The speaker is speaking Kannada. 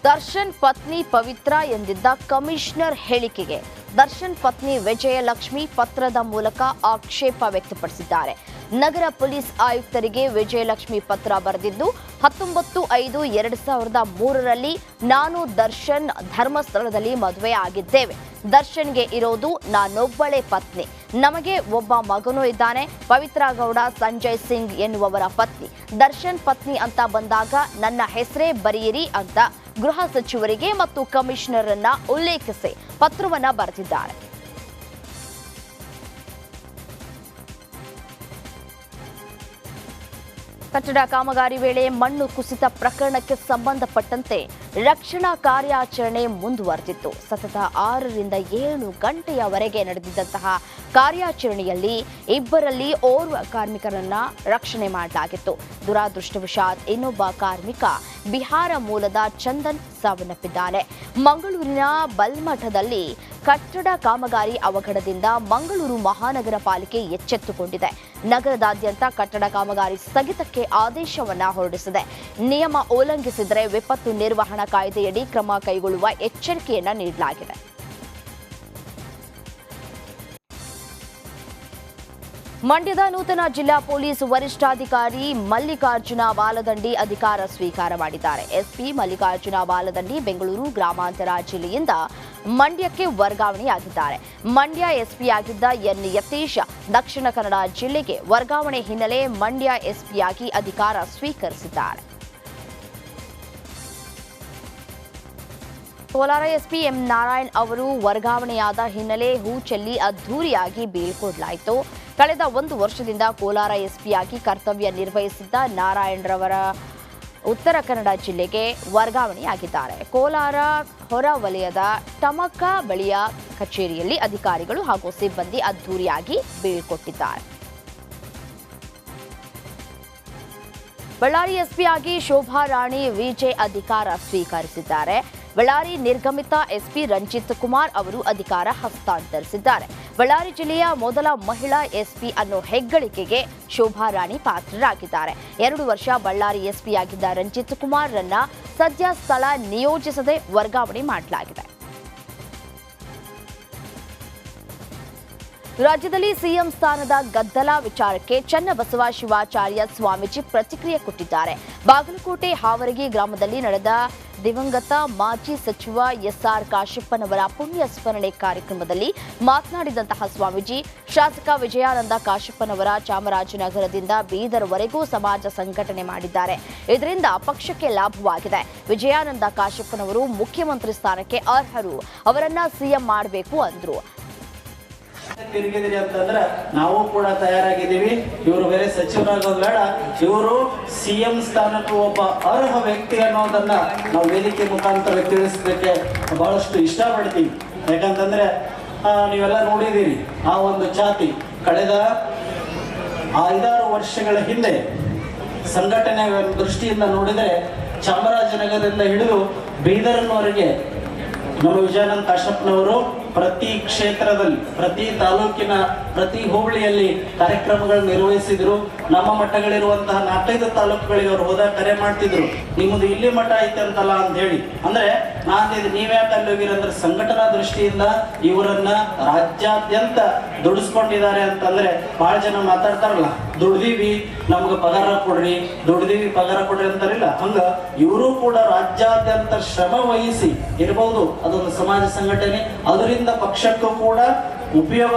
ದರ್ಶನ್ ಪತ್ನಿ ಪವಿತ್ರ ಎಂದಿದ್ದ ಕಮಿಷನರ್ ಹೇಳಿಕೆಗೆ ದರ್ಶನ್ ಪತ್ನಿ ವಿಜಯಲಕ್ಷ್ಮಿ ಪತ್ರದ ಮೂಲಕ ಆಕ್ಷೇಪ ವ್ಯಕ್ತಪಡಿಸಿದ್ದಾರೆ. ನಗರ ಪೊಲೀಸ್ ಆಯುಕ್ತರಿಗೆ ವಿಜಯಲಕ್ಷ್ಮಿ ಪತ್ರ ಬರೆದಿದ್ದು 19/5/2003ರಲ್ಲಿ ನಾನು ದರ್ಶನ್ ಧರ್ಮಸ್ಥಳದಲ್ಲಿ ಮದುವೆ ಆಗಿದ್ದೇವೆ. ದರ್ಶನ್ಗೆ ಇರೋದು ನಾನೊಬ್ಬಳೇ ಪತ್ನಿ. ನಮಗೆ ಒಬ್ಬ ಮಗನೂ ಇದ್ದಾನೆ. ಪವಿತ್ರ ಗೌಡ ಸಂಜಯ್ ಸಿಂಗ್ ಎನ್ನುವವರ ಪತ್ನಿ. ದರ್ಶನ್ ಪತ್ನಿ ಅಂತ ಬಂದಾಗ ನನ್ನ ಹೆಸರೇ ಬರೆಯಿರಿ ಅಂತ ಗೃಹ ಸಚಿವರಿಗೆ ಮತ್ತು ಕಮಿಷನರ್ ಅನ್ನ ಉಲ್ಲೇಖಿಸಿ ಪತ್ರವನ್ನ ಬರೆದಿದ್ದಾರೆ. ಕಟ್ಟಡ ಕಾಮಗಾರಿ ವೇಳೆ ಮಣ್ಣು ಕುಸಿತ ಪ್ರಕರಣಕ್ಕೆ ಸಂಬಂಧಪಟ್ಟಂತೆ ರಕ್ಷಣಾ ಕಾರ್ಯಾಚರಣೆ ಮುಂದುವರೆದಿತ್ತು. ಸತತ 6ರಿಂದ 7 ಗಂಟೆಯವರೆಗೆ ನಡೆದಿದ್ದಂತಹ ಕಾರ್ಯಾಚರಣೆಯಲ್ಲಿ ಇಬ್ಬರಲ್ಲಿ ಓರ್ವ ಕಾರ್ಮಿಕರನ್ನ ರಕ್ಷಣೆ ಮಾಡಲಾಗಿತ್ತು. ದುರಾದೃಷ್ಟವಶಾತ್ ಇನ್ನೊಬ್ಬ ಕಾರ್ಮಿಕ ಬಿಹಾರ ಮೂಲದ ಚಂದನ್ ಸಾವನ್ನಪ್ಪಿದ್ದಾನೆ. ಮಂಗಳೂರಿನ ಬಲ್ಮಠದಲ್ಲಿ ಕಟ್ಟಡ ಕಾಮಗಾರಿ ಅವಘಡದಿಂದ ಮಂಗಳೂರು ಮಹಾನಗರ ಪಾಲಿಕೆ ಎಚ್ಚೆತ್ತುಕೊಂಡಿದೆ. ನಗರದಾದ್ಯಂತ ಕಟ್ಟಡ ಕಾಮಗಾರಿ ಸ್ಥಗಿತಕ್ಕೆ ಆದೇಶವನ್ನ ಹೊರಡಿಸಿದೆ. ನಿಯಮ ಉಲ್ಲಂಘಿಸಿದರೆ ವಿಪತ್ತು ನಿರ್ವಹಣಾ ಕಾಯ್ದೆಯಡಿ ಕ್ರಮ ಕೈಗೊಳ್ಳುವ ಎಚ್ಚರಿಕೆಯನ್ನ ನೀಡಲಾಗಿದೆ. ಮಂಡ್ಯದ ನೂತನ ಜಿಲ್ಲಾ ಪೊಲೀಸ್ ವರಿಷ್ಠಾಧಿಕಾರಿ ಮಲ್ಲಿಕಾರ್ಜುನ ಬಾಲದಂಡಿ ಅಧಿಕಾರ ಸ್ವೀಕಾರ ಮಾಡಿದ್ದಾರೆ. ಎಸ್ಪಿ ಮಲ್ಲಿಕಾರ್ಜುನ ಬಾಲದಂಡಿ ಬೆಂಗಳೂರು ಗ್ರಾಮಾಂತರ ಜಿಲ್ಲೆಯಿಂದ ಮಂಡ್ಯಕ್ಕೆ ವರ್ಗಾವಣೆಯಾಗಿದ್ದಾರೆ. ಮಂಡ್ಯ ಎಸ್ಪಿಯಾಗಿದ್ದ ಎನ್ ಯತೀಶ್ ದಕ್ಷಿಣ ಕನ್ನಡ ಜಿಲ್ಲೆಗೆ ವರ್ಗಾವಣೆ ಹಿನ್ನೆಲೆ ಮಂಡ್ಯ ಎಸ್ಪಿಯಾಗಿ ಅಧಿಕಾರ ಸ್ವೀಕರಿಸಿದ್ದಾರೆ. ಕೋಲಾರ ಎಸ್ಪಿ ಎಂ ನಾರಾಯಣ್ ಅವರು ವರ್ಗಾವಣೆಯಾದ ಹಿನ್ನೆಲೆ ಹೂ ಚೆಲ್ಲಿ ಅದ್ಧೂರಿಯಾಗಿ ಬೀಳ್ಕೊಡಲಾಯಿತು. ಕಳೆದ 1 ವರ್ಷದಿಂದ ಕೋಲಾರ ಎಸ್ಪಿಯಾಗಿ ಕರ್ತವ್ಯ ನಿರ್ವಹಿಸಿದ್ದ ನಾರಾಯಣ್ರವರ ಉತ್ತರ ಕನ್ನಡ ಜಿಲ್ಲೆಗೆ ವರ್ಗಾವಣೆಯಾಗಿದ್ದಾರೆ. ಕೋಲಾರ ಹೊರವಲಯದ ಟಮಕ ಬಳಿಯ ಕಚೇರಿಯಲ್ಲಿ ಅಧಿಕಾರಿಗಳು ಹಾಗೂ ಸಿಬ್ಬಂದಿ ಅದ್ಧೂರಿಯಾಗಿ ಬೀಳ್ಕೊಟ್ಟಿದ್ದಾರೆ. ಬಳ್ಳಾರಿ ಎಸ್ಪಿಯಾಗಿ ಶೋಭಾ ರಾಣಿ ವಿಜೆ ಅಧಿಕಾರ ಸ್ವೀಕರಿಸಿದ್ದಾರೆ. ಬಳ್ಳಾರಿ ನಿರ್ಗಮಿತ ಎಸ್ಪಿ ರಂಜಿತ್ ಕುಮಾರ್ ಅವರು ಅಧಿಕಾರ ಹಸ್ತಾಂತರಿಸಿದ್ದಾರೆ. ಬಳ್ಳಾರಿ ಜಿಲ್ಲೆಯ ಮೊದಲ ಮಹಿಳಾ ಎಸ್ಪಿ ಅನ್ನೋ ಹೆಗ್ಗಳಿಕೆಗೆ ಶೋಭಾ ರಾಣಿ ಪಾತ್ರರಾಗಿದ್ದಾರೆ. 2 ವರ್ಷ ಬಳ್ಳಾರಿ ಎಸ್ಪಿಯಾಗಿದ್ದ ರಂಜಿತ್ ಕುಮಾರ್ ರನ್ನ ಸದ್ಯ ಸ್ಥಳ ನಿಯೋಜಿಸದೆ ವರ್ಗಾವಣೆ ಮಾಡಲಾಗಿದೆ. ರಾಜ್ಯದಲ್ಲಿ ಸಿಎಂ ಸ್ಥಾನದ ಗದ್ದಲ ವಿಚಾರಕ್ಕೆ ಚನ್ನಬಸವ ಶಿವಾಚಾರ್ಯ ಸ್ವಾಮೀಜಿ ಪ್ರತಿಕ್ರಿಯೆ ಕೊಟ್ಟಿದ್ದಾರೆ. ಬಾಗಲಕೋಟೆ ಹಾವರಗಿ ಗ್ರಾಮದಲ್ಲಿ ನಡೆದ ದಿವಂಗತ ಮಾಜಿ ಸಚಿವ ಎಸ್ಆರ್ ಕಾಶಪ್ಪನವರ ಪುಣ್ಯ ಸ್ಮರಣೆ ಕಾರ್ಯಕ್ರಮದಲ್ಲಿ ಮಾತನಾಡಿದಂತಹ ಸ್ವಾಮೀಜಿ, ಶಾಸಕ ವಿಜಯಾನಂದ ಕಾಶಪ್ಪನವರ ಚಾಮರಾಜನಗರದಿಂದ ಬೀದರ್ವರೆಗೂ ಸಮಾಜ ಸಂಘಟನೆ ಮಾಡಿದ್ದಾರೆ. ಇದರಿಂದ ಪಕ್ಷಕ್ಕೆ ಲಾಭವಾಗಿದೆ. ವಿಜಯಾನಂದ ಕಾಶಪ್ಪನವರು ಮುಖ್ಯಮಂತ್ರಿ ಸ್ಥಾನಕ್ಕೆ ಅರ್ಹರು. ಅವರನ್ನ ಸಿಎಂ ಮಾಡಬೇಕು ಅಂದ್ರು. ತಿರುಗಿದಿರಿ ಅಂತಂದ್ರೆ ನಾವು ಕೂಡ ತಯಾರಾಗಿದ್ದೀವಿ. ಇವರು ಬೇರೆ ಸಚಿವರಾಗೋದು ಬೇಡ, ಇವರು ಸಿಎಂ ಸ್ಥಾನಕ್ಕೂ ಒಬ್ಬ ಅರ್ಹ ವ್ಯಕ್ತಿ ಅನ್ನೋದನ್ನ ನಾವು ವೇದಿಕೆ ಮುಖಾಂತರ ತಿಳಿಸಲಿಕ್ಕೆ ಬಹಳಷ್ಟು ಇಷ್ಟಪಡ್ತೀವಿ. ಯಾಕಂತಂದ್ರೆ ನೀವೆಲ್ಲ ನೋಡಿದ್ದೀರಿ, ಆ ಒಂದು ಜಾತಿ ಕಳೆದ 5-6 ವರ್ಷಗಳ ಹಿಂದೆ ಸಂಘಟನೆ ದೃಷ್ಟಿಯಿಂದ ನೋಡಿದರೆ ಚಾಮರಾಜನಗರದಿಂದ ಹಿಡಿದು ಬೀದರ್ನವರೆಗೆ ನಮ್ಮ ವಿಜಯಾನಂದ ಕಾಶಪ್ಪನವರು ಪ್ರತಿ ಕ್ಷೇತ್ರದಲ್ಲಿ, ಪ್ರತಿ ತಾಲೂಕಿನ, ಪ್ರತಿ ಹೋಬಳಿಯಲ್ಲಿ ಕಾರ್ಯಕ್ರಮಗಳು ನಿರ್ವಹಿಸಿದ್ರು. ನಮ್ಮ ಮಟ್ಟಗಳಿರುವಂತಹ 4-5 ತಾಲೂಕುಗಳಿಗೆ ಅವರು ಹೋದಾಗ ಕರೆ ಮಾಡ್ತಿದ್ರು, ನಿಮ್ಮದು ಇಲ್ಲಿ ಮಠ ಐತೆ ಅಂತಲ್ಲ ಅಂತ ಹೇಳಿ. ಅಂದ್ರೆ ನಾನು ನೀವ್ಯಾಕೆ ಅಲ್ಲಿ ಹೋಗಿರಂದ್ರೆ ಸಂಘಟನಾ ದೃಷ್ಟಿಯಿಂದ ಇವರನ್ನ ರಾಜ್ಯಾದ್ಯಂತ ದುಡಿಸ್ಕೊಂಡಿದ್ದಾರೆ ಅಂತಂದ್ರೆ ಬಹಳ ಜನ ಮಾತಾಡ್ತಾರಲ್ಲ, ದುಡ್ದೀವಿ ನಮ್ಗೆ ಪಗಾರ ಕೊಡ್ರಿ, ದುಡ್ದೀವಿ ಪಗಾರ ಕೊಡ್ರಿ ಅಂತಾರಿಲ್ಲ. ಹಂಗ ಇವರು ಕೂಡ ರಾಜ್ಯಾದ್ಯಂತ ಶ್ರಮ ವಹಿಸಿ ಇರಬಹುದು. ಅದೊಂದು ಸಮಾಜ ಸಂಘಟನೆ, ಅದರಿಂದ ಪಕ್ಷಕ್ಕೂ ಕೂಡ ಉಪಯೋಗ